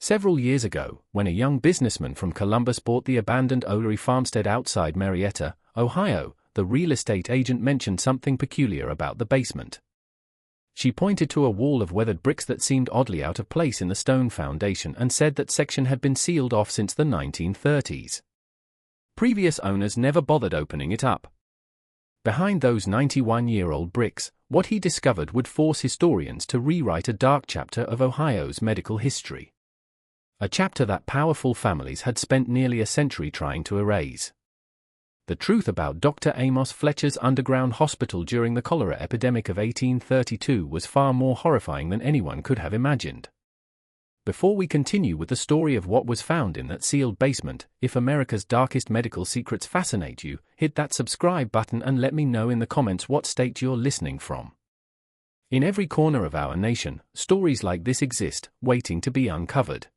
Several years ago, when a young businessman from Columbus bought the abandoned Eerie farmstead outside Marietta, Ohio, the real estate agent mentioned something peculiar about the basement. She pointed to a wall of weathered bricks that seemed oddly out of place in the stone foundation and said that section had been sealed off since the 1930s. Previous owners never bothered opening it up. Behind those 91-year-old bricks, what he discovered would force historians to rewrite a dark chapter of Ohio's medical history. A chapter that powerful families had spent nearly a century trying to erase. The truth about Dr. Amos Fletcher's underground hospital during the cholera epidemic of 1832 was far more horrifying than anyone could have imagined. Before we continue with the story of what was found in that sealed basement, if America's darkest medical secrets fascinate you, hit that subscribe button and let me know in the comments what state you're listening from. In every corner of our nation, stories like this exist, waiting to be uncovered.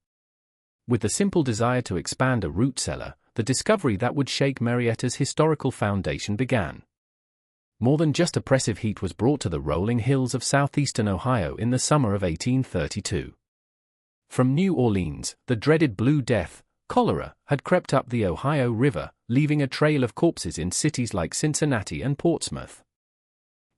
With the simple desire to expand a root cellar, the discovery that would shake Marietta's historical foundation began. More than just oppressive heat was brought to the rolling hills of southeastern Ohio in the summer of 1832. From New Orleans, the dreaded Blue Death, cholera, had crept up the Ohio River, leaving a trail of corpses in cities like Cincinnati and Portsmouth.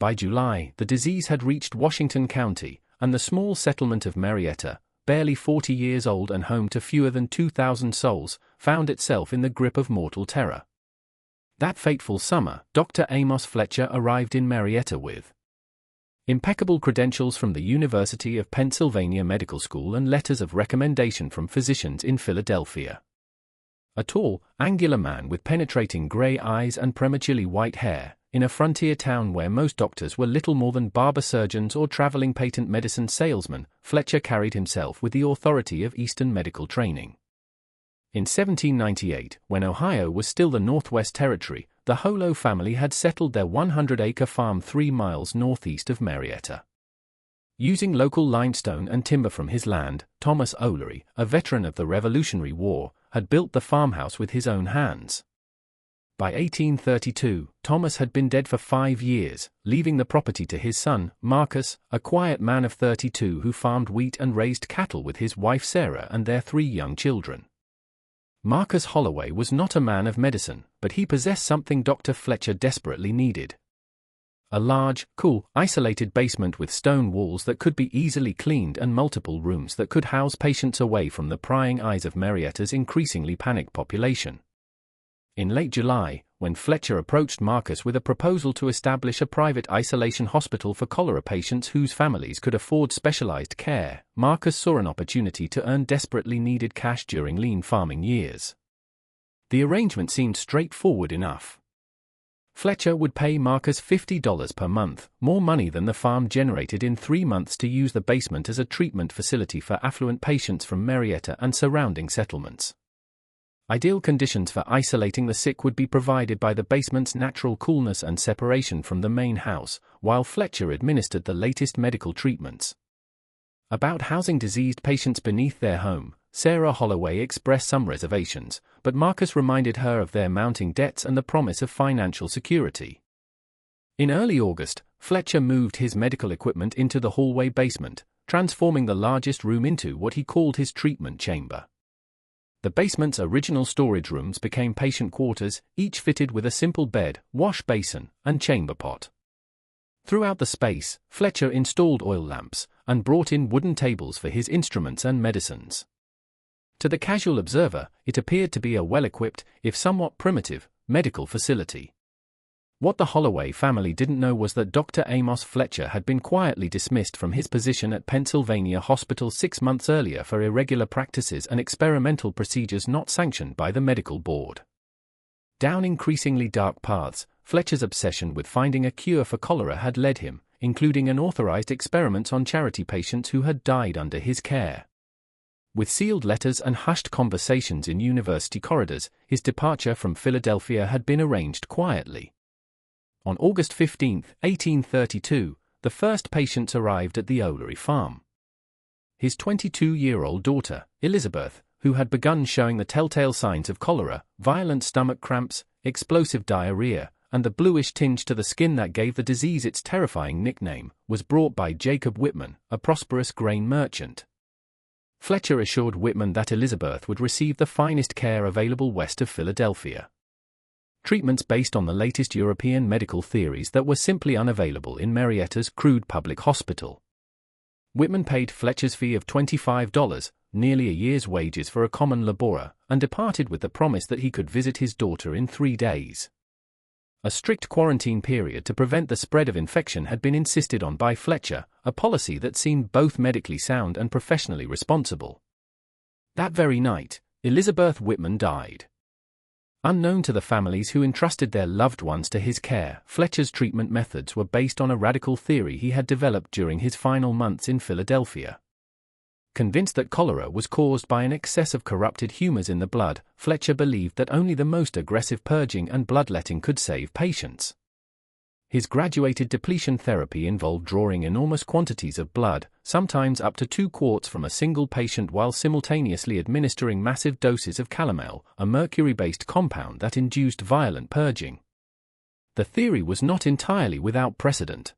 By July, the disease had reached Washington County, and the small settlement of Marietta, barely 40 years old and home to fewer than 2,000 souls, found itself in the grip of mortal terror. That fateful summer, Dr. Amos Fletcher arrived in Marietta with impeccable credentials from the University of Pennsylvania Medical School and letters of recommendation from physicians in Philadelphia. A tall, angular man with penetrating gray eyes and prematurely white hair, in a frontier town where most doctors were little more than barber surgeons or traveling patent medicine salesmen, Fletcher carried himself with the authority of Eastern medical training. In 1798, when Ohio was still the Northwest Territory, the Holo family had settled their 100-acre farm 3 miles northeast of Marietta. Using local limestone and timber from his land, Thomas O'Leary, a veteran of the Revolutionary War, had built the farmhouse with his own hands. By 1832, Thomas had been dead for 5 years, leaving the property to his son, Marcus, a quiet man of 32 who farmed wheat and raised cattle with his wife Sarah and their 3 young children. Marcus Holloway was not a man of medicine, but he possessed something Dr. Fletcher desperately needed. A large, cool, isolated basement with stone walls that could be easily cleaned and multiple rooms that could house patients away from the prying eyes of Marietta's increasingly panicked population. In late July, when Fletcher approached Marcus with a proposal to establish a private isolation hospital for cholera patients whose families could afford specialized care, Marcus saw an opportunity to earn desperately needed cash during lean farming years. The arrangement seemed straightforward enough. Fletcher would pay Marcus $50 per month, more money than the farm generated in 3 months, to use the basement as a treatment facility for affluent patients from Marietta and surrounding settlements. Ideal conditions for isolating the sick would be provided by the basement's natural coolness and separation from the main house, while Fletcher administered the latest medical treatments. About housing diseased patients beneath their home, Sarah Holloway expressed some reservations, but Marcus reminded her of their mounting debts and the promise of financial security. In early August, Fletcher moved his medical equipment into the hallway basement, transforming the largest room into what he called his treatment chamber. The basement's original storage rooms became patient quarters, each fitted with a simple bed, wash basin, and chamber pot. Throughout the space, Fletcher installed oil lamps and brought in wooden tables for his instruments and medicines. To the casual observer, it appeared to be a well-equipped, if somewhat primitive, medical facility. What the Holloway family didn't know was that Dr. Amos Fletcher had been quietly dismissed from his position at Pennsylvania Hospital 6 months earlier for irregular practices and experimental procedures not sanctioned by the medical board. Down increasingly dark paths, Fletcher's obsession with finding a cure for cholera had led him, including unauthorized experiments on charity patients who had died under his care. With sealed letters and hushed conversations in university corridors, his departure from Philadelphia had been arranged quietly. On August 15, 1832, the first patients arrived at the O'Leary farm. His 22-year-old daughter, Elizabeth, who had begun showing the telltale signs of cholera, violent stomach cramps, explosive diarrhea, and the bluish tinge to the skin that gave the disease its terrifying nickname, was brought by Jacob Whitman, a prosperous grain merchant. Fletcher assured Whitman that Elizabeth would receive the finest care available west of Philadelphia. Treatments based on the latest European medical theories that were simply unavailable in Marietta's crude public hospital. Whitman paid Fletcher's fee of $25, nearly a year's wages for a common laborer, and departed with the promise that he could visit his daughter in 3 days. A strict quarantine period to prevent the spread of infection had been insisted on by Fletcher, a policy that seemed both medically sound and professionally responsible. That very night, Elizabeth Whitman died. Unknown to the families who entrusted their loved ones to his care, Fletcher's treatment methods were based on a radical theory he had developed during his final months in Philadelphia. Convinced that cholera was caused by an excess of corrupted humors in the blood, Fletcher believed that only the most aggressive purging and bloodletting could save patients. His graduated depletion therapy involved drawing enormous quantities of blood, sometimes up to 2 quarts from a single patient, while simultaneously administering massive doses of calomel, a mercury-based compound that induced violent purging. The theory was not entirely without precedent.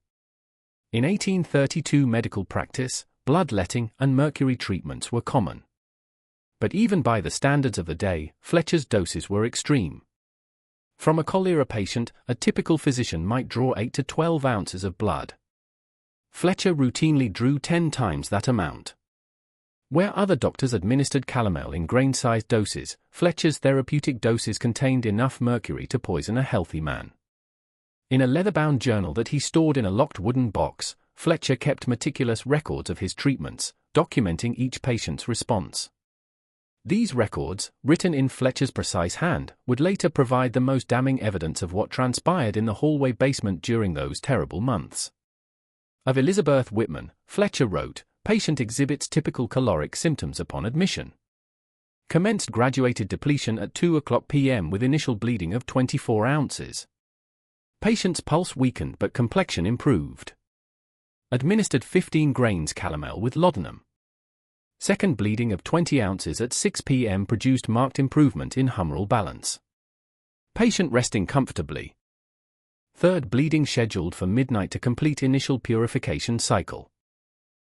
In 1832 medical practice, bloodletting and mercury treatments were common. But even by the standards of the day, Fletcher's doses were extreme. From a cholera patient, a typical physician might draw 8 to 12 ounces of blood. Fletcher routinely drew 10 times that amount. Where other doctors administered calomel in grain-sized doses, Fletcher's therapeutic doses contained enough mercury to poison a healthy man. In a leather-bound journal that he stored in a locked wooden box, Fletcher kept meticulous records of his treatments, documenting each patient's response. These records, written in Fletcher's precise hand, would later provide the most damning evidence of what transpired in the hallway basement during those terrible months. Of Elizabeth Whitman, Fletcher wrote, "Patient exhibits typical caloric symptoms upon admission. Commenced graduated depletion at 2:00 p.m. with initial bleeding of 24 ounces. Patient's pulse weakened but complexion improved. Administered 15 grains calomel with laudanum. Second bleeding of 20 ounces at 6 p.m. produced marked improvement in humoral balance. Patient resting comfortably. Third bleeding scheduled for midnight to complete initial purification cycle."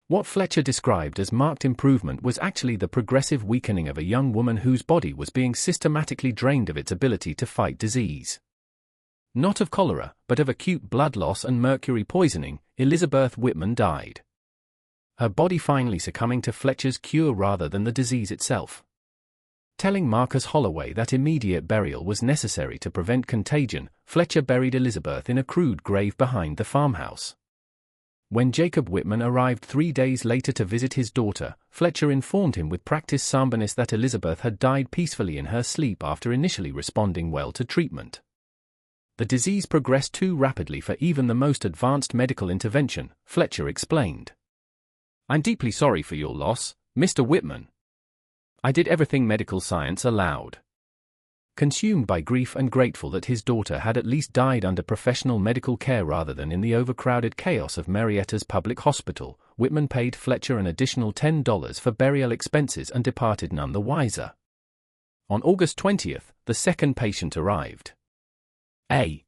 What Fletcher described as marked improvement was actually the progressive weakening of a young woman whose body was being systematically drained of its ability to fight disease. Not of cholera, but of acute blood loss and mercury poisoning, Elizabeth Whitman died. Her body finally succumbing to Fletcher's cure rather than the disease itself. Telling Marcus Holloway that immediate burial was necessary to prevent contagion, Fletcher buried Elizabeth in a crude grave behind the farmhouse. When Jacob Whitman arrived 3 days later to visit his daughter, Fletcher informed him with practiced somberness that Elizabeth had died peacefully in her sleep after initially responding well to treatment. The disease progressed too rapidly for even the most advanced medical intervention, Fletcher explained. "I'm deeply sorry for your loss, Mr. Whitman. I did everything medical science allowed." Consumed by grief and grateful that his daughter had at least died under professional medical care rather than in the overcrowded chaos of Marietta's public hospital, Whitman paid Fletcher an additional $10 for burial expenses and departed none the wiser. On August 20th, the second patient arrived. A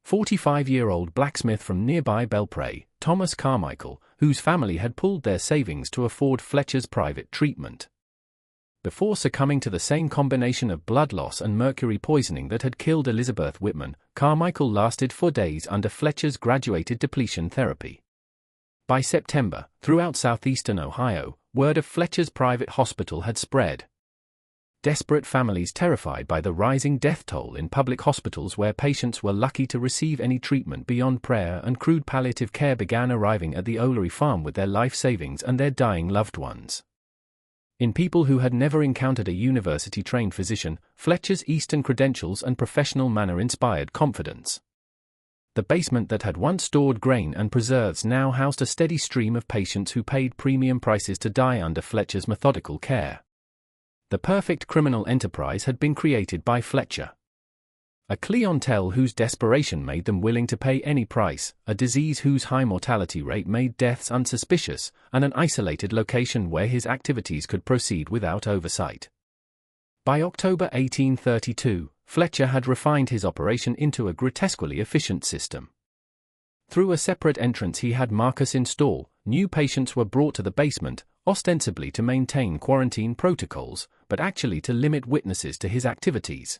45-year-old blacksmith from nearby Belpre, Thomas Carmichael, whose family had pooled their savings to afford Fletcher's private treatment. Before succumbing to the same combination of blood loss and mercury poisoning that had killed Elizabeth Whitman, Carmichael lasted for days under Fletcher's graduated depletion therapy. By September, throughout southeastern Ohio, word of Fletcher's private hospital had spread. Desperate families terrified by the rising death toll in public hospitals where patients were lucky to receive any treatment beyond prayer and crude palliative care began arriving at the O'Leary farm with their life savings and their dying loved ones. In people who had never encountered a university-trained physician, Fletcher's Eastern credentials and professional manner inspired confidence. The basement that had once stored grain and preserves now housed a steady stream of patients who paid premium prices to die under Fletcher's methodical care. The perfect criminal enterprise had been created by Fletcher. A clientele whose desperation made them willing to pay any price, a disease whose high mortality rate made deaths unsuspicious, and an isolated location where his activities could proceed without oversight. By October 1832, Fletcher had refined his operation into a grotesquely efficient system. Through a separate entrance he had Marcus install, new patients were brought to the basement, ostensibly to maintain quarantine protocols, but actually to limit witnesses to his activities.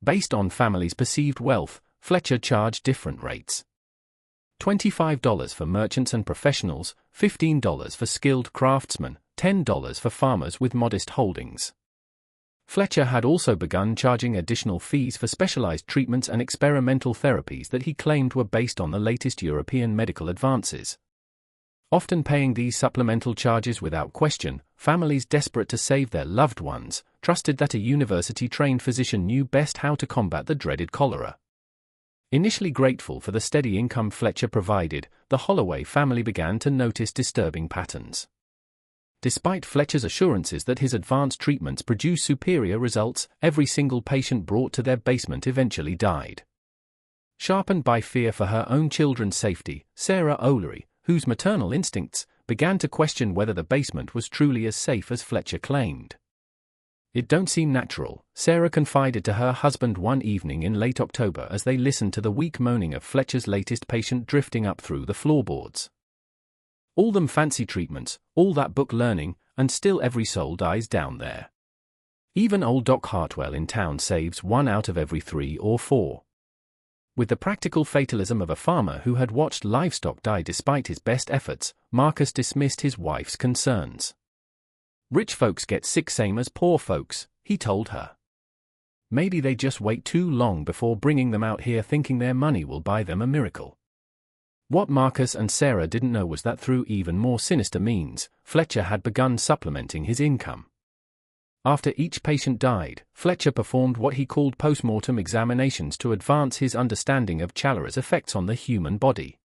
Based on families' perceived wealth, Fletcher charged different rates. $25 for merchants and professionals, $15 for skilled craftsmen, $10 for farmers with modest holdings. Fletcher had also begun charging additional fees for specialized treatments and experimental therapies that he claimed were based on the latest European medical advances. Often paying these supplemental charges without question, families desperate to save their loved ones trusted that a university-trained physician knew best how to combat the dreaded cholera. Initially grateful for the steady income Fletcher provided, the Holloway family began to notice disturbing patterns. Despite Fletcher's assurances that his advanced treatments produce superior results, every single patient brought to their basement eventually died. Sharpened by fear for her own children's safety, Sarah O'Leary, whose maternal instincts began to question whether the basement was truly as safe as Fletcher claimed. "It don't seem natural," Sarah confided to her husband one evening in late October as they listened to the weak moaning of Fletcher's latest patient drifting up through the floorboards. "All them fancy treatments, all that book learning, and still every soul dies down there. Even old Doc Hartwell in town saves 1 out of every 3 or 4. With the practical fatalism of a farmer who had watched livestock die despite his best efforts, Marcus dismissed his wife's concerns. "Rich folks get sick same as poor folks," he told her. "Maybe they just wait too long before bringing them out here thinking their money will buy them a miracle." What Marcus and Sarah didn't know was that through even more sinister means, Fletcher had begun supplementing his income. After each patient died, Fletcher performed what he called post-mortem examinations to advance his understanding of cholera's effects on the human body.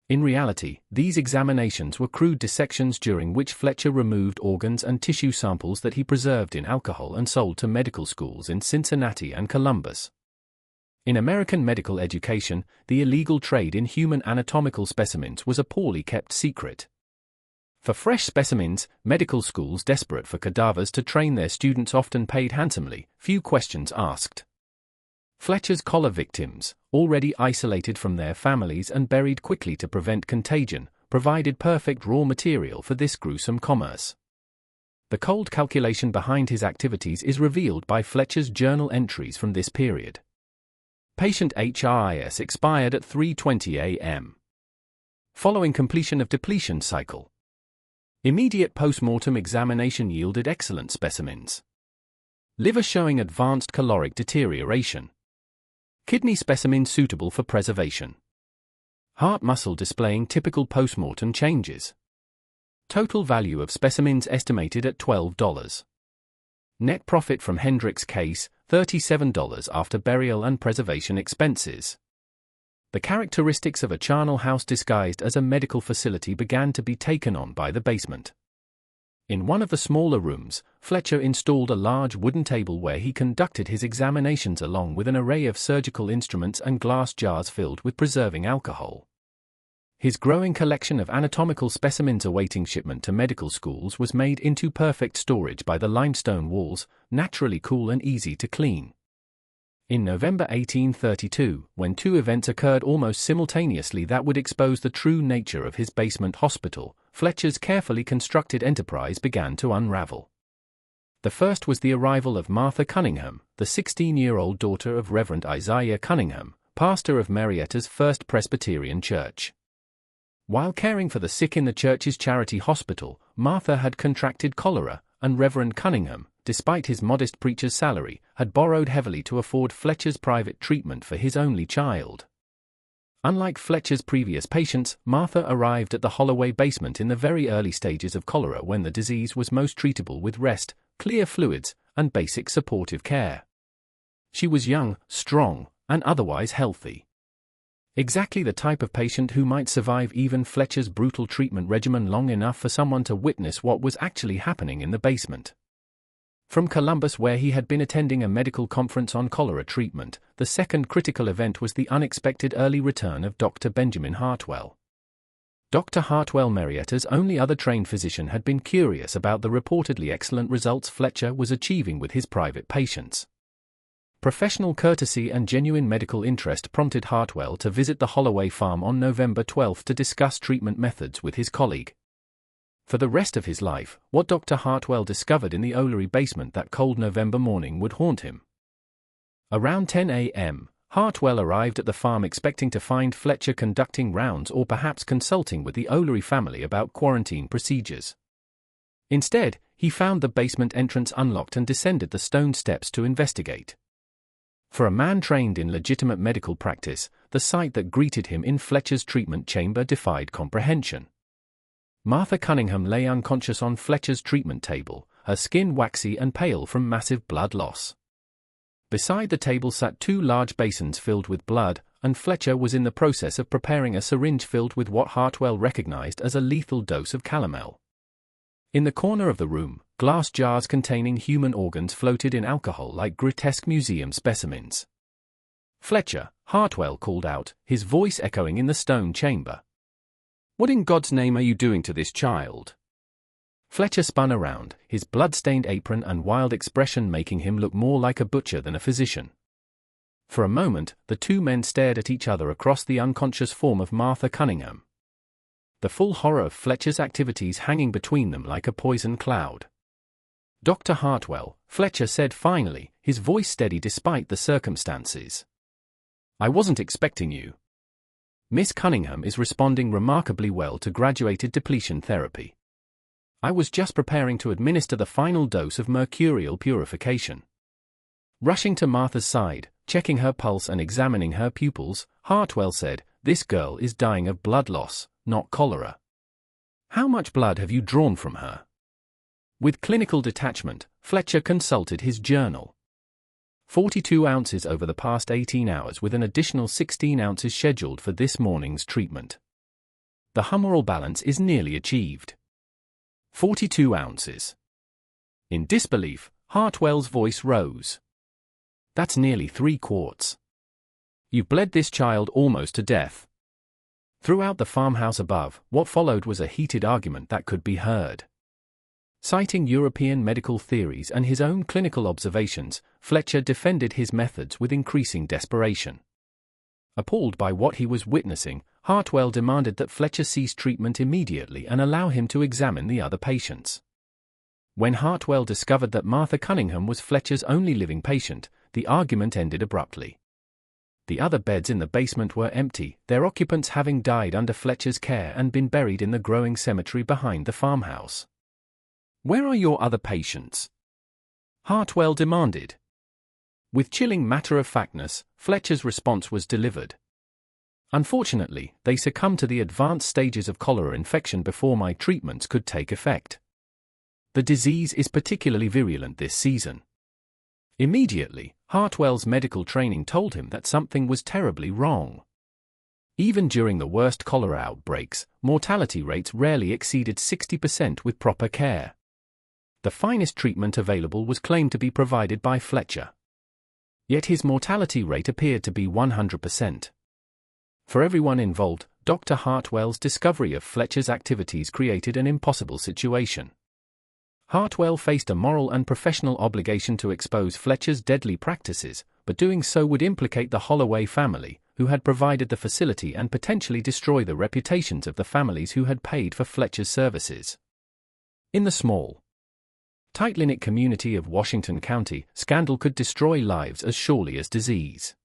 In reality, these examinations were crude dissections during which Fletcher removed organs and tissue samples that he preserved in alcohol and sold to medical schools in Cincinnati and Columbus. In American medical education, the illegal trade in human anatomical specimens was a poorly kept secret. For fresh specimens, medical schools desperate for cadavers to train their students often paid handsomely, few questions asked. Fletcher's cholera victims, already isolated from their families and buried quickly to prevent contagion, provided perfect raw material for this gruesome commerce. The cold calculation behind his activities is revealed by Fletcher's journal entries from this period. Patient HRIS expired at 3:20 a.m. Following completion of depletion cycle. Immediate post-mortem examination yielded excellent specimens. Liver showing advanced caloric deterioration. Kidney specimen suitable for preservation. Heart muscle displaying typical post-mortem changes. Total value of specimens estimated at $12. Net profit from Hendrick's case, $37 after burial and preservation expenses. The characteristics of a charnel house disguised as a medical facility began to be taken on by the basement. In one of the smaller rooms, Fletcher installed a large wooden table where he conducted his examinations along with an array of surgical instruments and glass jars filled with preserving alcohol. His growing collection of anatomical specimens awaiting shipment to medical schools was made into perfect storage by the limestone walls, naturally cool and easy to clean. In November 1832, when 2 events occurred almost simultaneously that would expose the true nature of his basement hospital, Fletcher's carefully constructed enterprise began to unravel. The first was the arrival of Martha Cunningham, the 16-year-old daughter of Reverend Isaiah Cunningham, pastor of Marietta's First Presbyterian Church. While caring for the sick in the church's charity hospital, Martha had contracted cholera, and Reverend Cunningham, despite his modest preacher's salary, had borrowed heavily to afford Fletcher's private treatment for his only child. Unlike Fletcher's previous patients, Martha arrived at the Holloway basement in the very early stages of cholera when the disease was most treatable with rest, clear fluids, and basic supportive care. She was young, strong, and otherwise healthy. Exactly the type of patient who might survive even Fletcher's brutal treatment regimen long enough for someone to witness what was actually happening in the basement. From Columbus, where he had been attending a medical conference on cholera treatment, the second critical event was the unexpected early return of Dr. Benjamin Hartwell. Dr. Hartwell, Marietta's only other trained physician, had been curious about the reportedly excellent results Fletcher was achieving with his private patients. Professional courtesy and genuine medical interest prompted Hartwell to visit the Holloway farm on November 12 to discuss treatment methods with his colleague. For the rest of his life, what Dr. Hartwell discovered in the O'Leary basement that cold November morning would haunt him. Around 10 a.m., Hartwell arrived at the farm expecting to find Fletcher conducting rounds or perhaps consulting with the O'Leary family about quarantine procedures. Instead, he found the basement entrance unlocked and descended the stone steps to investigate. For a man trained in legitimate medical practice, the sight that greeted him in Fletcher's treatment chamber defied comprehension. Martha Cunningham lay unconscious on Fletcher's treatment table, her skin waxy and pale from massive blood loss. Beside the table sat two large basins filled with blood, and Fletcher was in the process of preparing a syringe filled with what Hartwell recognized as a lethal dose of calomel. In the corner of the room, glass jars containing human organs floated in alcohol like grotesque museum specimens. "Fletcher," Hartwell called out, his voice echoing in the stone chamber. "What in God's name are you doing to this child?" Fletcher spun around, his blood-stained apron and wild expression making him look more like a butcher than a physician. For a moment, the two men stared at each other across the unconscious form of Martha Cunningham, the full horror of Fletcher's activities hanging between them like a poison cloud. "Dr. Hartwell," Fletcher said finally, his voice steady despite the circumstances. "I wasn't expecting you. Miss Cunningham is responding remarkably well to graduated depletion therapy. I was just preparing to administer the final dose of mercurial purification." Rushing to Martha's side, checking her pulse and examining her pupils, Hartwell said, "This girl is dying of blood loss, not cholera. How much blood have you drawn from her?" With clinical detachment, Fletcher consulted his journal. 42 ounces over the past 18 hours with an additional 16 ounces scheduled for this morning's treatment. The humoral balance is nearly achieved. 42 ounces. In disbelief, Hartwell's voice rose. "That's nearly 3 quarts. You bled this child almost to death." Throughout the farmhouse above, what followed was a heated argument that could be heard. Citing European medical theories and his own clinical observations, Fletcher defended his methods with increasing desperation. Appalled by what he was witnessing, Hartwell demanded that Fletcher cease treatment immediately and allow him to examine the other patients. When Hartwell discovered that Martha Cunningham was Fletcher's only living patient, the argument ended abruptly. The other beds in the basement were empty, their occupants having died under Fletcher's care and been buried in the growing cemetery behind the farmhouse. "Where are your other patients?" Hartwell demanded. With chilling matter-of-factness, Fletcher's response was delivered. "Unfortunately, they succumbed to the advanced stages of cholera infection before my treatments could take effect. The disease is particularly virulent this season." Immediately, Hartwell's medical training told him that something was terribly wrong. Even during the worst cholera outbreaks, mortality rates rarely exceeded 60% with proper care. The finest treatment available was claimed to be provided by Fletcher. Yet his mortality rate appeared to be 100%. For everyone involved, Dr. Hartwell's discovery of Fletcher's activities created an impossible situation. Hartwell faced a moral and professional obligation to expose Fletcher's deadly practices, but doing so would implicate the Holloway family, who had provided the facility, and potentially destroy the reputations of the families who had paid for Fletcher's services. In the small, tight-knit community of Washington County, scandal could destroy lives as surely as disease.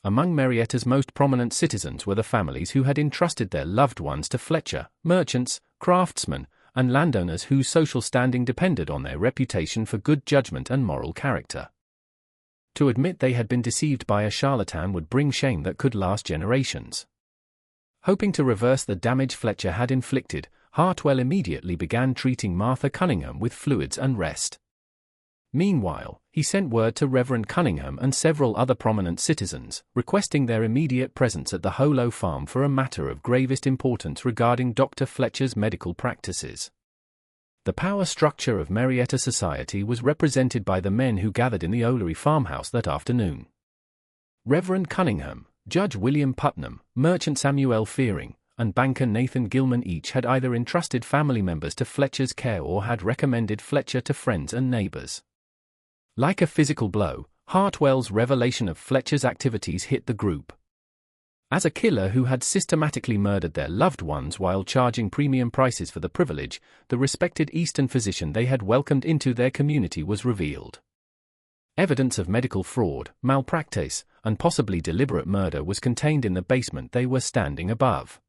Among Marietta's most prominent citizens were the families who had entrusted their loved ones to Fletcher, merchants, craftsmen, and landowners whose social standing depended on their reputation for good judgment and moral character. To admit they had been deceived by a charlatan would bring shame that could last generations. Hoping to reverse the damage Fletcher had inflicted, Hartwell immediately began treating Martha Cunningham with fluids and rest. Meanwhile, he sent word to Reverend Cunningham and several other prominent citizens, requesting their immediate presence at the Holo farm for a matter of gravest importance regarding Dr. Fletcher's medical practices. The power structure of Marietta society was represented by the men who gathered in the O'Leary farmhouse that afternoon. Reverend Cunningham, Judge William Putnam, Merchant Samuel Fearing, and banker Nathan Gilman each had either entrusted family members to Fletcher's care or had recommended Fletcher to friends and neighbors. Like a physical blow, Hartwell's revelation of Fletcher's activities hit the group. As a killer who had systematically murdered their loved ones while charging premium prices for the privilege, the respected Eastern physician they had welcomed into their community was revealed. Evidence of medical fraud, malpractice, and possibly deliberate murder was contained in the basement they were standing above.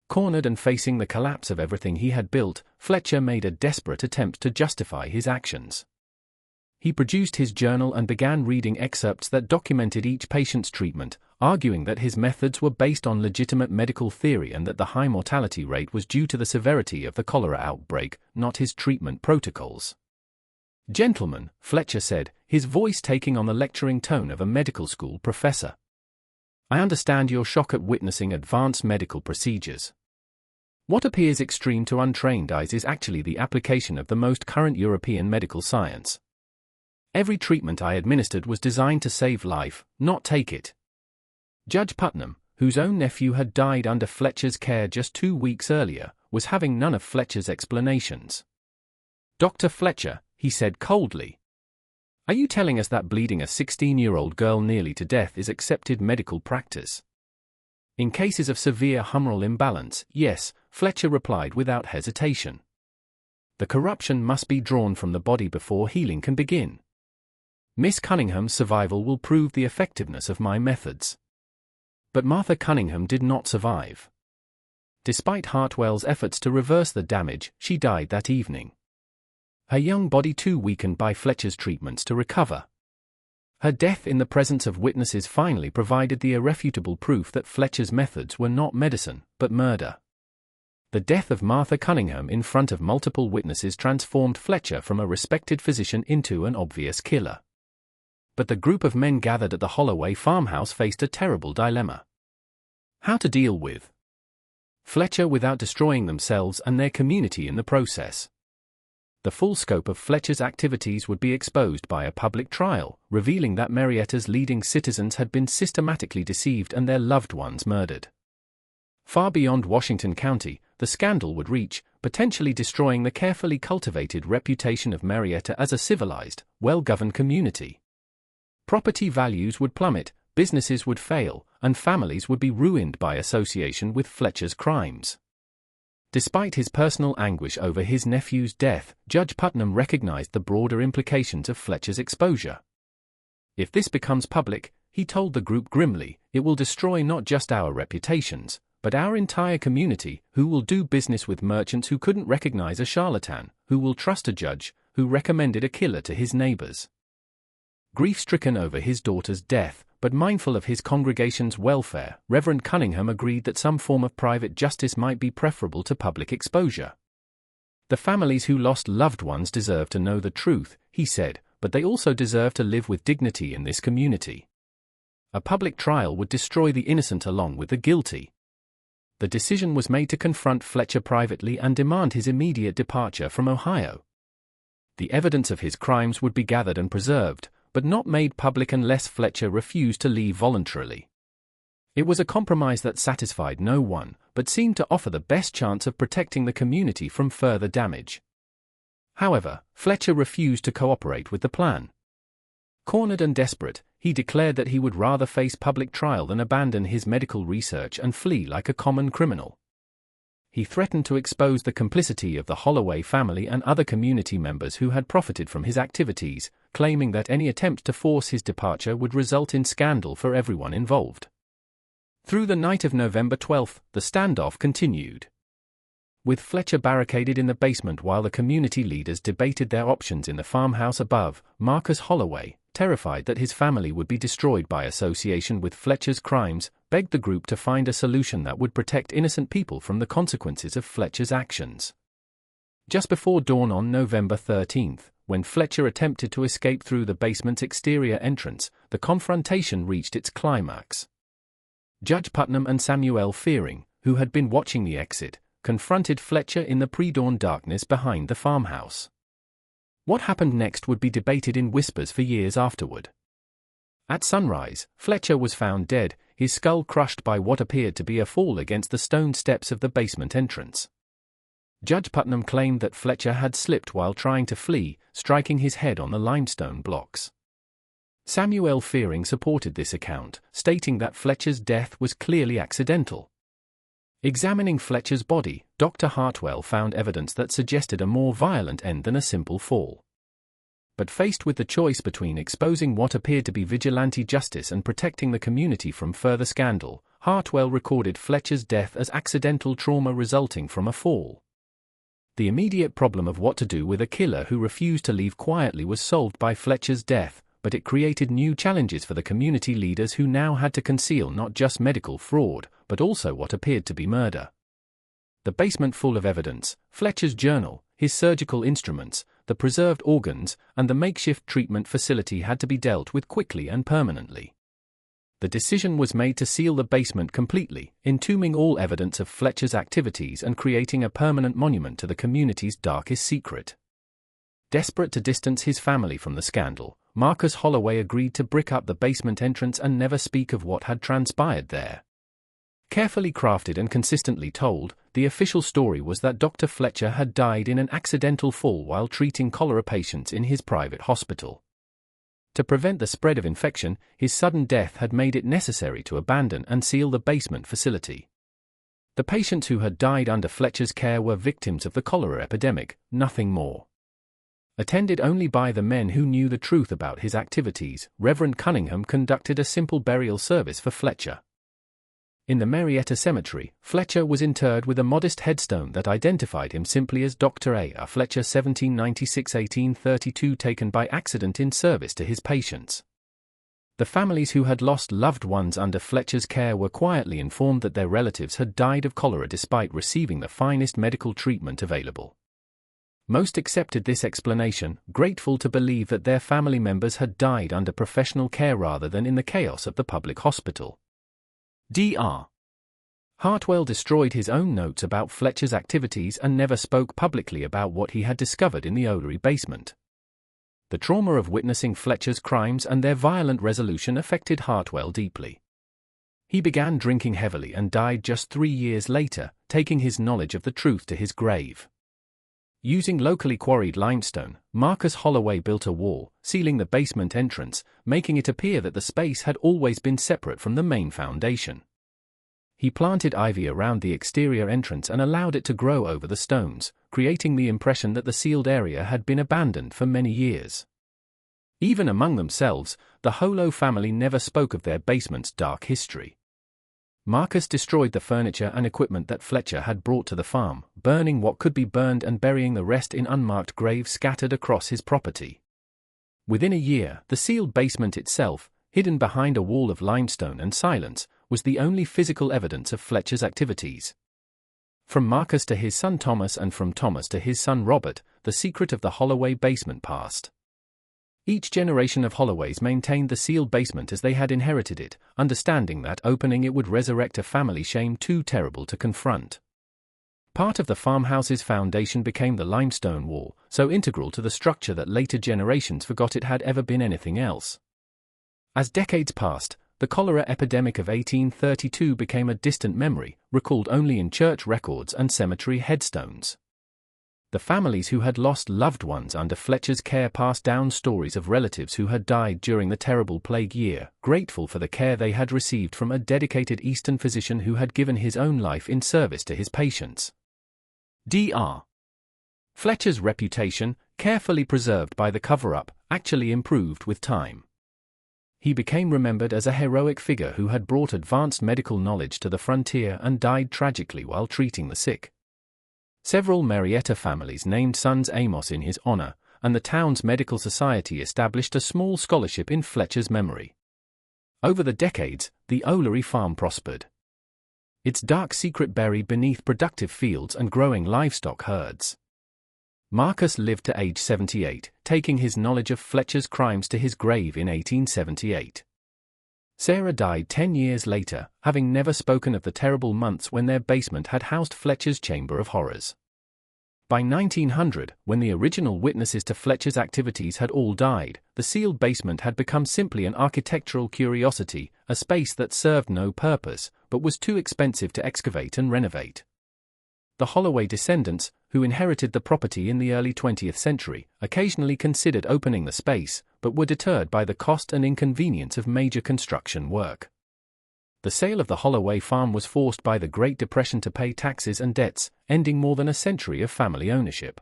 Cornered and facing the collapse of everything he had built, Fletcher made a desperate attempt to justify his actions. He produced his journal and began reading excerpts that documented each patient's treatment, arguing that his methods were based on legitimate medical theory and that the high mortality rate was due to the severity of the cholera outbreak, not his treatment protocols. "Gentlemen," Fletcher said, his voice taking on the lecturing tone of a medical school professor, "I understand your shock at witnessing advanced medical procedures. What appears extreme to untrained eyes is actually the application of the most current European medical science. Every treatment I administered was designed to save life, not take it." Judge Putnam, whose own nephew had died under Fletcher's care just 2 weeks earlier, was having none of Fletcher's explanations. "Dr. Fletcher," he said coldly, "are you telling us that bleeding a 16-year-old girl nearly to death is accepted medical practice?" "In cases of severe humoral imbalance, yes," Fletcher replied without hesitation. "The corruption must be drawn from the body before healing can begin. Miss Cunningham's survival will prove the effectiveness of my methods." But Martha Cunningham did not survive. Despite Hartwell's efforts to reverse the damage, she died that evening. Her young body too weakened by Fletcher's treatments to recover. Her death in the presence of witnesses finally provided the irrefutable proof that Fletcher's methods were not medicine, but murder. The death of Martha Cunningham in front of multiple witnesses transformed Fletcher from a respected physician into an obvious killer. But the group of men gathered at the Holloway farmhouse faced a terrible dilemma. How to deal with Fletcher without destroying themselves and their community in the process. The full scope of Fletcher's activities would be exposed by a public trial, revealing that Marietta's leading citizens had been systematically deceived and their loved ones murdered. Far beyond Washington County, the scandal would reach, potentially destroying the carefully cultivated reputation of Marietta as a civilized, well-governed community. Property values would plummet, businesses would fail, and families would be ruined by association with Fletcher's crimes. Despite his personal anguish over his nephew's death, Judge Putnam recognized the broader implications of Fletcher's exposure. "If this becomes public," he told the group grimly, "it will destroy not just our reputations, but our entire community, who will do business with merchants who couldn't recognize a charlatan, who will trust a judge who recommended a killer to his neighbors." Grief-stricken over his daughter's death, but mindful of his congregation's welfare, Reverend Cunningham agreed that some form of private justice might be preferable to public exposure. "The families who lost loved ones deserve to know the truth," he said, "but they also deserve to live with dignity in this community. A public trial would destroy the innocent along with the guilty." The decision was made to confront Fletcher privately and demand his immediate departure from Ohio. The evidence of his crimes would be gathered and preserved, but not made public unless Fletcher refused to leave voluntarily. It was a compromise that satisfied no one, but seemed to offer the best chance of protecting the community from further damage. However, Fletcher refused to cooperate with the plan. Cornered and desperate, he declared that he would rather face public trial than abandon his medical research and flee like a common criminal. He threatened to expose the complicity of the Holloway family and other community members who had profited from his activities, claiming that any attempt to force his departure would result in scandal for everyone involved. Through the night of November 12, the standoff continued. With Fletcher barricaded in the basement while the community leaders debated their options in the farmhouse above, Marcus Holloway, terrified that his family would be destroyed by association with Fletcher's crimes, begged the group to find a solution that would protect innocent people from the consequences of Fletcher's actions. Just before dawn on November 13, when Fletcher attempted to escape through the basement's exterior entrance, the confrontation reached its climax. Judge Putnam and Samuel Fearing, who had been watching the exit, confronted Fletcher in the pre-dawn darkness behind the farmhouse. What happened next would be debated in whispers for years afterward. At sunrise, Fletcher was found dead, his skull crushed by what appeared to be a fall against the stone steps of the basement entrance. Judge Putnam claimed that Fletcher had slipped while trying to flee, striking his head on the limestone blocks. Samuel Fearing supported this account, stating that Fletcher's death was clearly accidental. Examining Fletcher's body, Dr. Hartwell found evidence that suggested a more violent end than a simple fall. But faced with the choice between exposing what appeared to be vigilante justice and protecting the community from further scandal, Hartwell recorded Fletcher's death as accidental trauma resulting from a fall. The immediate problem of what to do with a killer who refused to leave quietly was solved by Fletcher's death, but it created new challenges for the community leaders who now had to conceal not just medical fraud, but also what appeared to be murder. The basement full of evidence, Fletcher's journal, his surgical instruments, the preserved organs, and the makeshift treatment facility had to be dealt with quickly and permanently. The decision was made to seal the basement completely, entombing all evidence of Fletcher's activities and creating a permanent monument to the community's darkest secret. Desperate to distance his family from the scandal, Marcus Holloway agreed to brick up the basement entrance and never speak of what had transpired there. Carefully crafted and consistently told, the official story was that Dr. Fletcher had died in an accidental fall while treating cholera patients in his private hospital. To prevent the spread of infection, his sudden death had made it necessary to abandon and seal the basement facility. The patients who had died under Fletcher's care were victims of the cholera epidemic, nothing more. Attended only by the men who knew the truth about his activities, Reverend Cunningham conducted a simple burial service for Fletcher. In the Marietta Cemetery, Fletcher was interred with a modest headstone that identified him simply as Dr. A. R. Fletcher 1796–1832, taken by accident in service to his patients. The families who had lost loved ones under Fletcher's care were quietly informed that their relatives had died of cholera despite receiving the finest medical treatment available. Most accepted this explanation, grateful to believe that their family members had died under professional care rather than in the chaos of the public hospital. Dr. Hartwell destroyed his own notes about Fletcher's activities and never spoke publicly about what he had discovered in the Olery basement. The trauma of witnessing Fletcher's crimes and their violent resolution affected Hartwell deeply. He began drinking heavily and died just 3 years later, taking his knowledge of the truth to his grave. Using locally quarried limestone, Marcus Holloway built a wall, sealing the basement entrance, making it appear that the space had always been separate from the main foundation. He planted ivy around the exterior entrance and allowed it to grow over the stones, creating the impression that the sealed area had been abandoned for many years. Even among themselves, the Holo family never spoke of their basement's dark history. Marcus destroyed the furniture and equipment that Fletcher had brought to the farm, burning what could be burned and burying the rest in unmarked graves scattered across his property. Within a year, the sealed basement itself, hidden behind a wall of limestone and silence, was the only physical evidence of Fletcher's activities. From Marcus to his son Thomas and from Thomas to his son Robert, the secret of the Holloway basement passed. Each generation of Holloways maintained the sealed basement as they had inherited it, understanding that opening it would resurrect a family shame too terrible to confront. Part of the farmhouse's foundation became the limestone wall, so integral to the structure that later generations forgot it had ever been anything else. As decades passed, the cholera epidemic of 1832 became a distant memory, recalled only in church records and cemetery headstones. The families who had lost loved ones under Fletcher's care passed down stories of relatives who had died during the terrible plague year, grateful for the care they had received from a dedicated Eastern physician who had given his own life in service to his patients. Dr. Fletcher's reputation, carefully preserved by the cover-up, actually improved with time. He became remembered as a heroic figure who had brought advanced medical knowledge to the frontier and died tragically while treating the sick. Several Marietta families named sons Amos in his honor, and the town's medical society established a small scholarship in Fletcher's memory. Over the decades, the Olery farm prospered. Its dark secret buried beneath productive fields and growing livestock herds. Marcus lived to age 78, taking his knowledge of Fletcher's crimes to his grave in 1878. Sarah died 10 years later, having never spoken of the terrible months when their basement had housed Fletcher's Chamber of Horrors. By 1900, when the original witnesses to Fletcher's activities had all died, the sealed basement had become simply an architectural curiosity, a space that served no purpose, but was too expensive to excavate and renovate. the Holloway descendants, who inherited the property in the early 20th century, occasionally considered opening the space, but were deterred by the cost and inconvenience of major construction work. The sale of the Holloway farm was forced by the Great Depression to pay taxes and debts, ending more than a century of family ownership.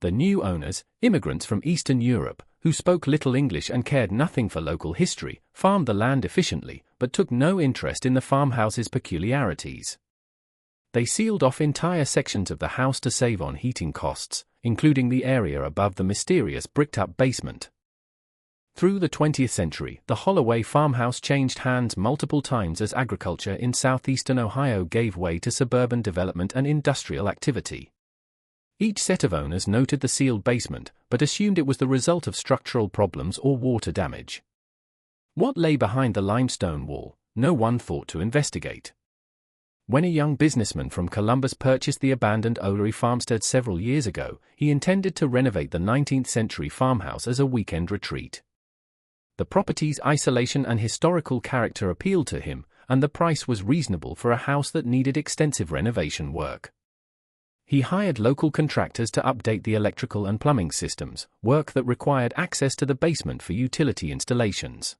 The new owners, immigrants from Eastern Europe, who spoke little English and cared nothing for local history, farmed the land efficiently, but took no interest in the farmhouse's peculiarities. They sealed off entire sections of the house to save on heating costs, including the area above the mysterious bricked-up basement. Through the 20th century, the Holloway farmhouse changed hands multiple times as agriculture in southeastern Ohio gave way to suburban development and industrial activity. Each set of owners noted the sealed basement, but assumed it was the result of structural problems or water damage. What lay behind the limestone wall, no one thought to investigate. When a young businessman from Columbus purchased the abandoned Olery farmstead several years ago, he intended to renovate the 19th-century farmhouse as a weekend retreat. The property's isolation and historical character appealed to him, and the price was reasonable for a house that needed extensive renovation work. He hired local contractors to update the electrical and plumbing systems, work that required access to the basement for utility installations.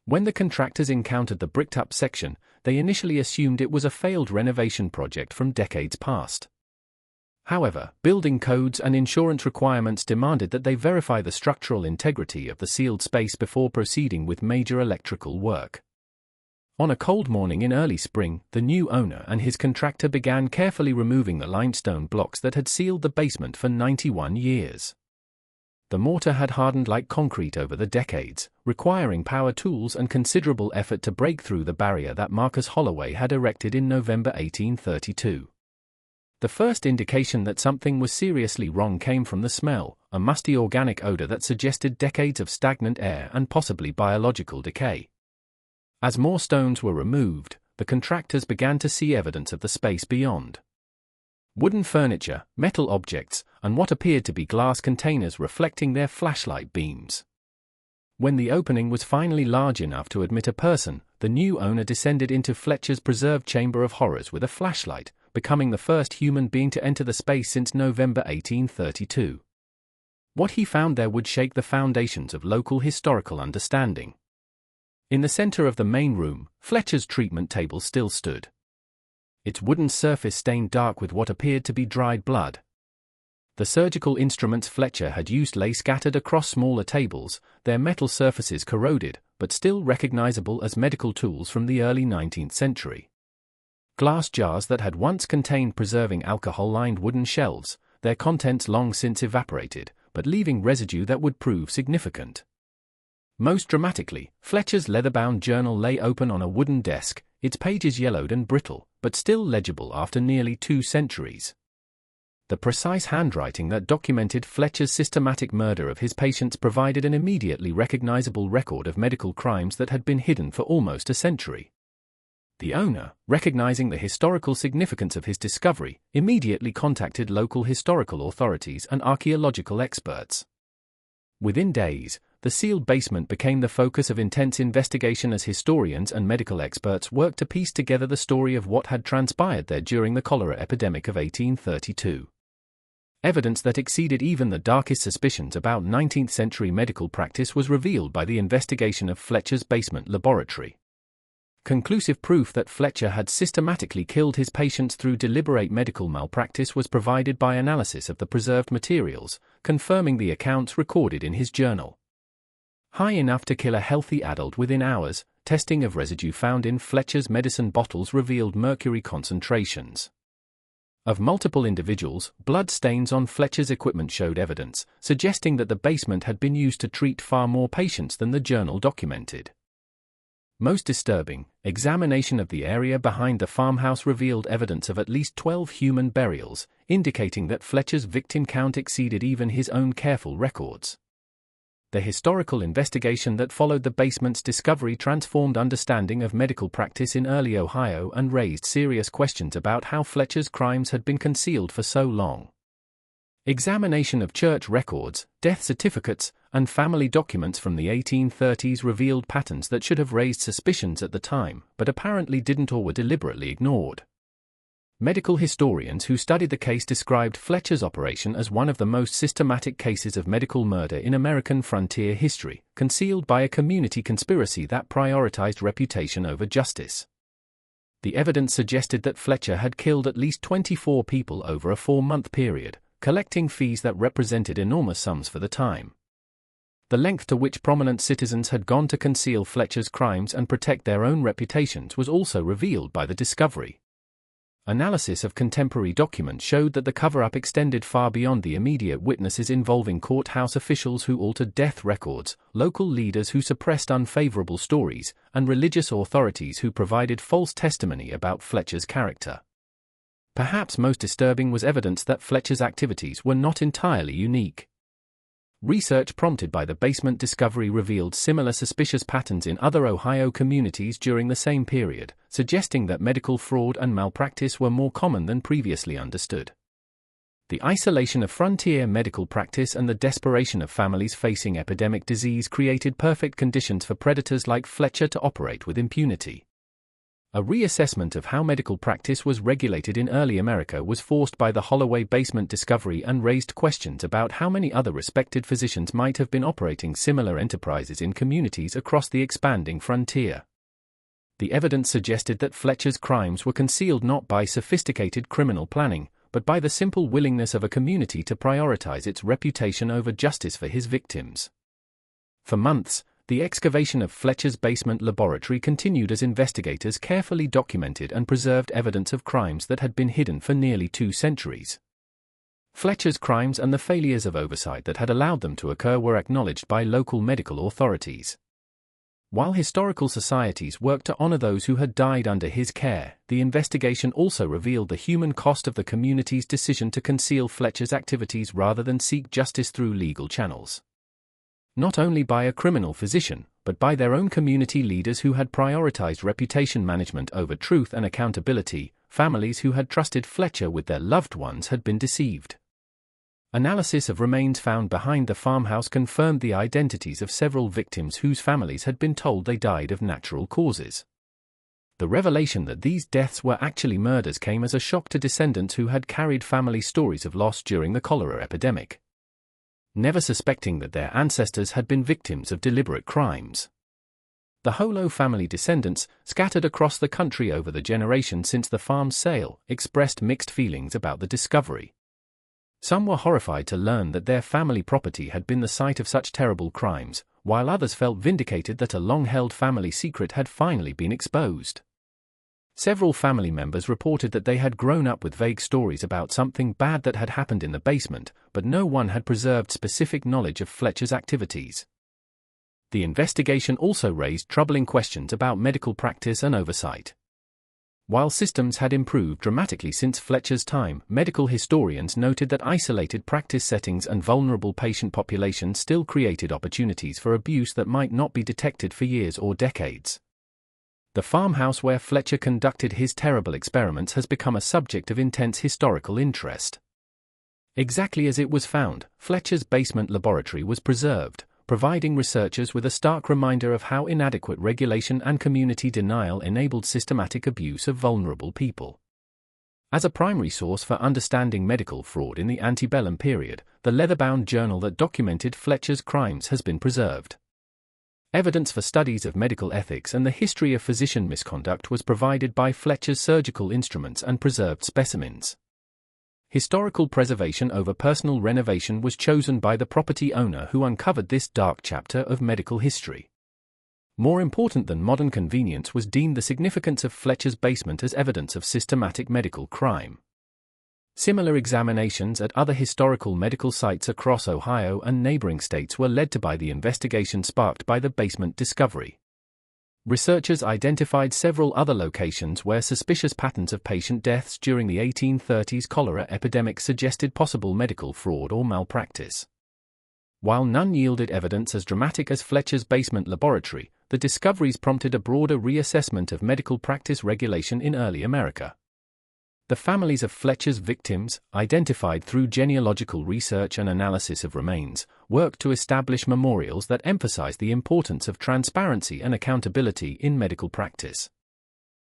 When the contractors encountered the bricked-up section, they initially assumed it was a failed renovation project from decades past. However, building codes and insurance requirements demanded that they verify the structural integrity of the sealed space before proceeding with major electrical work. On a cold morning in early spring, the new owner and his contractor began carefully removing the limestone blocks that had sealed the basement for 91 years. The mortar had hardened like concrete over the decades, requiring power tools and considerable effort to break through the barrier that Marcus Holloway had erected in November 1832. The first indication that something was seriously wrong came from the smell, a musty organic odor that suggested decades of stagnant air and possibly biological decay. As more stones were removed, the contractors began to see evidence of the space beyond. Wooden furniture, metal objects, and what appeared to be glass containers reflecting their flashlight beams. When the opening was finally large enough to admit a person, the new owner descended into Fletcher's preserved chamber of horrors with a flashlight, becoming the first human being to enter the space since November 1832. What he found there would shake the foundations of local historical understanding. In the center of the main room, Fletcher's treatment table still stood. Its wooden surface stained dark with what appeared to be dried blood. The surgical instruments Fletcher had used lay scattered across smaller tables, their metal surfaces corroded, but still recognizable as medical tools from the early 19th century. Glass jars that had once contained preserving alcohol lined wooden shelves, their contents long since evaporated, but leaving residue that would prove significant. Most dramatically, Fletcher's leather-bound journal lay open on a wooden desk, its pages yellowed and brittle, but still legible after nearly 2 centuries. The precise handwriting that documented Fletcher's systematic murder of his patients provided an immediately recognizable record of medical crimes that had been hidden for almost a century. The owner, recognizing the historical significance of his discovery, immediately contacted local historical authorities and archaeological experts. Within days, the sealed basement became the focus of intense investigation as historians and medical experts worked to piece together the story of what had transpired there during the cholera epidemic of 1832. Evidence that exceeded even the darkest suspicions about 19th-century medical practice was revealed by the investigation of Fletcher's basement laboratory. Conclusive proof that Fletcher had systematically killed his patients through deliberate medical malpractice was provided by analysis of the preserved materials, confirming the accounts recorded in his journal. High enough to kill a healthy adult within hours, testing of residue found in Fletcher's medicine bottles revealed mercury concentrations. Of multiple individuals, blood stains on Fletcher's equipment showed evidence, suggesting that the basement had been used to treat far more patients than the journal documented. Most disturbing, examination of the area behind the farmhouse revealed evidence of at least 12 human burials, indicating that Fletcher's victim count exceeded even his own careful records. The historical investigation that followed the basement's discovery transformed understanding of medical practice in early Ohio and raised serious questions about how Fletcher's crimes had been concealed for so long. Examination of church records, death certificates, and family documents from the 1830s revealed patterns that should have raised suspicions at the time, but apparently didn't or were deliberately ignored. Medical historians who studied the case described Fletcher's operation as one of the most systematic cases of medical murder in American frontier history, concealed by a community conspiracy that prioritized reputation over justice. The evidence suggested that Fletcher had killed at least 24 people over a 4-month period, collecting fees that represented enormous sums for the time. The length to which prominent citizens had gone to conceal Fletcher's crimes and protect their own reputations was also revealed by the discovery. Analysis of contemporary documents showed that the cover-up extended far beyond the immediate witnesses, involving courthouse officials who altered death records, local leaders who suppressed unfavorable stories, and religious authorities who provided false testimony about Fletcher's character. Perhaps most disturbing was evidence that Fletcher's activities were not entirely unique. Research prompted by the basement discovery revealed similar suspicious patterns in other Ohio communities during the same period, suggesting that medical fraud and malpractice were more common than previously understood. The isolation of frontier medical practice and the desperation of families facing epidemic disease created perfect conditions for predators like Fletcher to operate with impunity. A reassessment of how medical practice was regulated in early America was forced by the Holloway basement discovery and raised questions about how many other respected physicians might have been operating similar enterprises in communities across the expanding frontier. The evidence suggested that Fletcher's crimes were concealed not by sophisticated criminal planning, but by the simple willingness of a community to prioritize its reputation over justice for his victims. For months, the excavation of Fletcher's basement laboratory continued as investigators carefully documented and preserved evidence of crimes that had been hidden for nearly 2 centuries. Fletcher's crimes and the failures of oversight that had allowed them to occur were acknowledged by local medical authorities. While historical societies worked to honor those who had died under his care, the investigation also revealed the human cost of the community's decision to conceal Fletcher's activities rather than seek justice through legal channels. Not only by a criminal physician, but by their own community leaders who had prioritized reputation management over truth and accountability, families who had trusted Fletcher with their loved ones had been deceived. Analysis of remains found behind the farmhouse confirmed the identities of several victims whose families had been told they died of natural causes. The revelation that these deaths were actually murders came as a shock to descendants who had carried family stories of loss during the cholera epidemic, never suspecting that their ancestors had been victims of deliberate crimes. The Holo family descendants, scattered across the country over the generation since the farm's sale, expressed mixed feelings about the discovery. Some were horrified to learn that their family property had been the site of such terrible crimes, while others felt vindicated that a long-held family secret had finally been exposed. Several family members reported that they had grown up with vague stories about something bad that had happened in the basement, but no one had preserved specific knowledge of Fletcher's activities. The investigation also raised troubling questions about medical practice and oversight. While systems had improved dramatically since Fletcher's time, medical historians noted that isolated practice settings and vulnerable patient populations still created opportunities for abuse that might not be detected for years or decades. The farmhouse where Fletcher conducted his terrible experiments has become a subject of intense historical interest. Exactly as it was found, Fletcher's basement laboratory was preserved, providing researchers with a stark reminder of how inadequate regulation and community denial enabled systematic abuse of vulnerable people. As a primary source for understanding medical fraud in the antebellum period, the leather-bound journal that documented Fletcher's crimes has been preserved. Evidence for studies of medical ethics and the history of physician misconduct was provided by Fletcher's surgical instruments and preserved specimens. Historical preservation over personal renovation was chosen by the property owner who uncovered this dark chapter of medical history. More important than modern convenience was deemed the significance of Fletcher's basement as evidence of systematic medical crime. Similar examinations at other historical medical sites across Ohio and neighboring states were led to by the investigation sparked by the basement discovery. Researchers identified several other locations where suspicious patterns of patient deaths during the 1830s cholera epidemic suggested possible medical fraud or malpractice. While none yielded evidence as dramatic as Fletcher's basement laboratory, the discoveries prompted a broader reassessment of medical practice regulation in early America. The families of Fletcher's victims, identified through genealogical research and analysis of remains, worked to establish memorials that emphasize the importance of transparency and accountability in medical practice.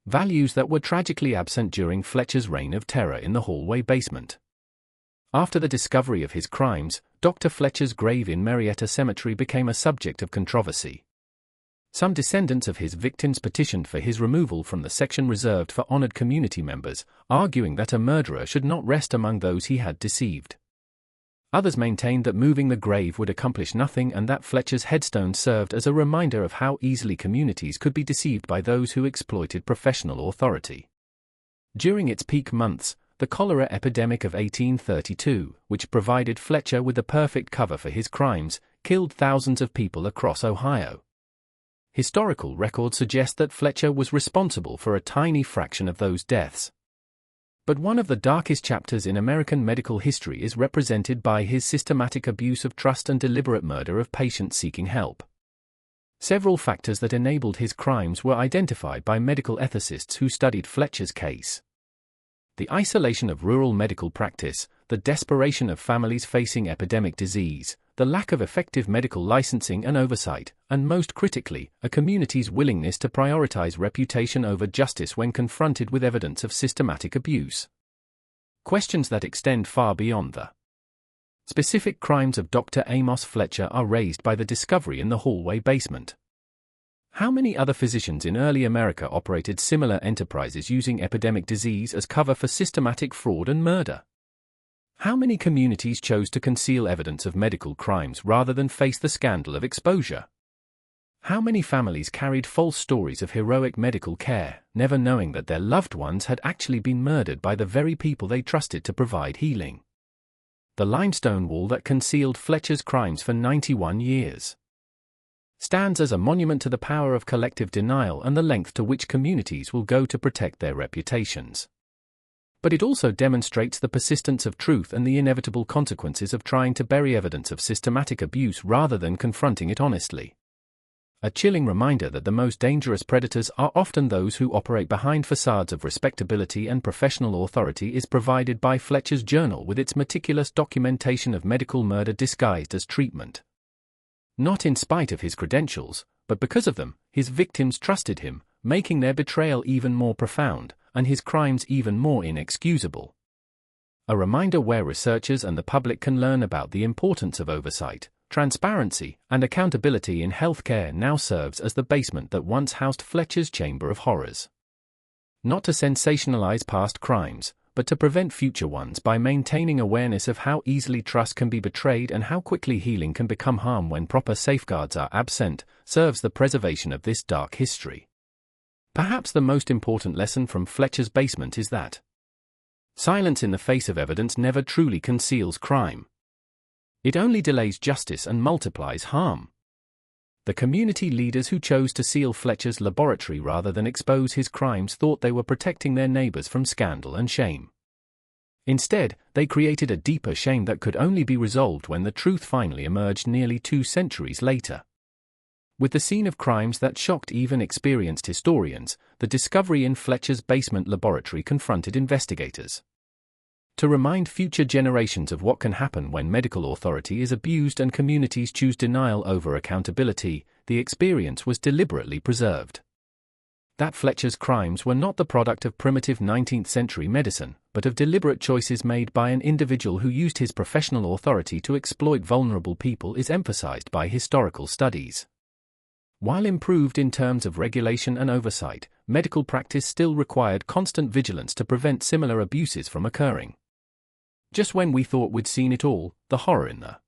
values that were tragically absent during Fletcher's reign of terror in the hallway basement. After the discovery of his crimes, Dr. Fletcher's grave in Marietta Cemetery became a subject of controversy. Some descendants of his victims petitioned for his removal from the section reserved for honored community members, arguing that a murderer should not rest among those he had deceived. Others maintained that moving the grave would accomplish nothing and that Fletcher's headstone served as a reminder of how easily communities could be deceived by those who exploited professional authority. During its peak months, the cholera epidemic of 1832, which provided Fletcher with the perfect cover for his crimes, killed thousands of people across Ohio. Historical records suggest that Fletcher was responsible for a tiny fraction of those deaths. But one of the darkest chapters in American medical history is represented by his systematic abuse of trust and deliberate murder of patients seeking help. Several factors that enabled his crimes were identified by medical ethicists who studied Fletcher's case. The isolation of rural medical practice, the desperation of families facing epidemic disease, the lack of effective medical licensing and oversight, and most critically, a community's willingness to prioritize reputation over justice when confronted with evidence of systematic abuse. Questions that extend far beyond the specific crimes of Dr. Amos Fletcher are raised by the discovery in the hallway basement. How many other physicians in early America operated similar enterprises using epidemic disease as cover for systematic fraud and murder? How many communities chose to conceal evidence of medical crimes rather than face the scandal of exposure? How many families carried false stories of heroic medical care, never knowing that their loved ones had actually been murdered by the very people they trusted to provide healing? The limestone wall that concealed Fletcher's crimes for 91 years stands as a monument to the power of collective denial and the length to which communities will go to protect their reputations. But it also demonstrates the persistence of truth and the inevitable consequences of trying to bury evidence of systematic abuse rather than confronting it honestly. A chilling reminder that the most dangerous predators are often those who operate behind facades of respectability and professional authority is provided by Fletcher's journal with its meticulous documentation of medical murder disguised as treatment. Not in spite of his credentials, but because of them, his victims trusted him, making their betrayal even more profound, and his crimes even more inexcusable. A reminder where researchers and the public can learn about the importance of oversight, transparency, and accountability in healthcare now serves as the basement that once housed Fletcher's Chamber of Horrors. Not to sensationalize past crimes, but to prevent future ones by maintaining awareness of how easily trust can be betrayed and how quickly healing can become harm when proper safeguards are absent, serves the preservation of this dark history. Perhaps the most important lesson from Fletcher's basement is that silence in the face of evidence never truly conceals crime. It only delays justice and multiplies harm. The community leaders who chose to seal Fletcher's laboratory rather than expose his crimes thought they were protecting their neighbors from scandal and shame. Instead, they created a deeper shame that could only be resolved when the truth finally emerged nearly 2 centuries later. With the scene of crimes that shocked even experienced historians, the discovery in Fletcher's basement laboratory confronted investigators. To remind future generations of what can happen when medical authority is abused and communities choose denial over accountability, the experience was deliberately preserved. That Fletcher's crimes were not the product of primitive 19th-century medicine, but of deliberate choices made by an individual who used his professional authority to exploit vulnerable people is emphasized by historical studies. While improved in terms of regulation and oversight, medical practice still required constant vigilance to prevent similar abuses from occurring. Just when we thought we'd seen it all, the horror in the